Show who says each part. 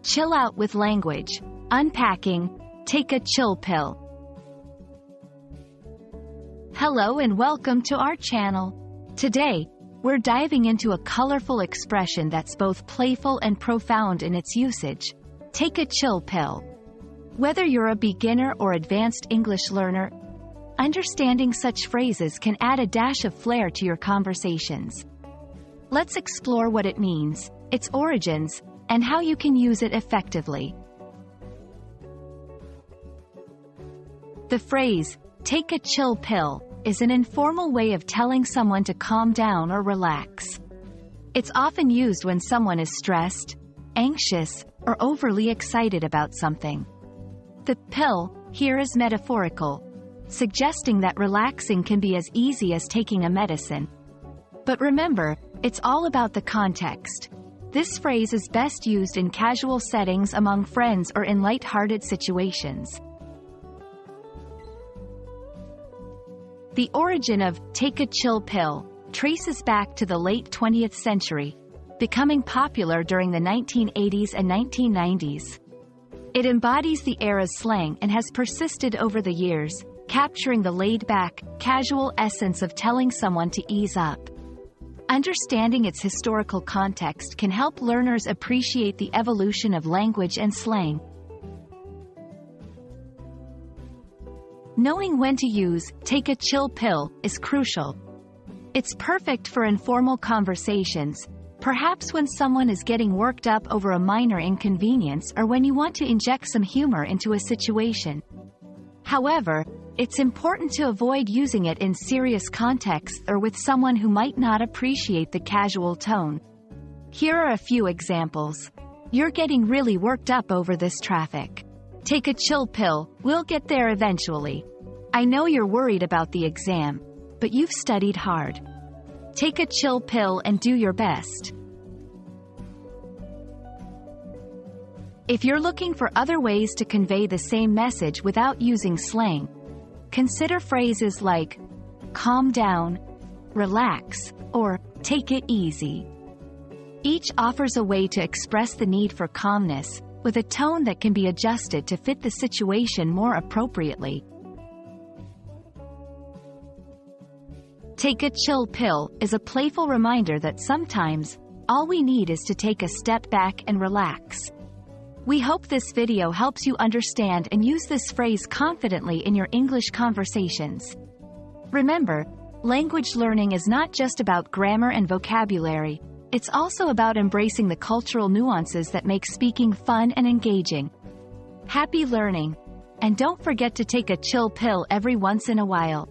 Speaker 1: Chill out with language. Unpacking. Take a chill pill. Hello and welcome to our channel. Today, we're diving into a colorful expression that's both playful and profound in its usage. Take a chill pill. Whether you're a beginner or advanced English learner, understanding such phrases can add a dash of flair to your conversations. Let's explore what it means, its origins, and how you can use it effectively. The phrase, "take a chill pill," is an informal way of telling someone to calm down or relax. It's often used when someone is stressed, anxious, or overly excited about something. The pill here is metaphorical, suggesting that relaxing can be as easy as taking a medicine. But remember, it's all about the context. This phrase is best used in casual settings among friends or in light-hearted situations. The origin of "take a chill pill" traces back to the late 20th century, becoming popular during the 1980s and 1990s. It embodies the era's slang and has persisted over the years, capturing the laid-back, casual essence of telling someone to ease up. Understanding its historical context can help learners appreciate the evolution of language and slang. Knowing when to use "take a chill pill" is crucial. It's perfect for informal conversations, perhaps when someone is getting worked up over a minor inconvenience or when you want to inject some humor into a situation. However, it's important to avoid using it in serious contexts or with someone who might not appreciate the casual tone. Here are a few examples. "You're getting really worked up over this traffic. Take a chill pill, we'll get there eventually. I know you're worried about the exam, but you've studied hard. Take a chill pill and do your best." If you're looking for other ways to convey the same message without using slang, consider phrases like "calm down," "relax," or "take it easy." Each offers a way to express the need for calmness, with a tone that can be adjusted to fit the situation more appropriately. "Take a chill pill" is a playful reminder that sometimes, all we need is to take a step back and relax. We hope this video helps you understand and use this phrase confidently in your English conversations. Remember, language learning is not just about grammar and vocabulary, it's also about embracing the cultural nuances that make speaking fun and engaging. Happy learning! And don't forget to take a chill pill every once in a while.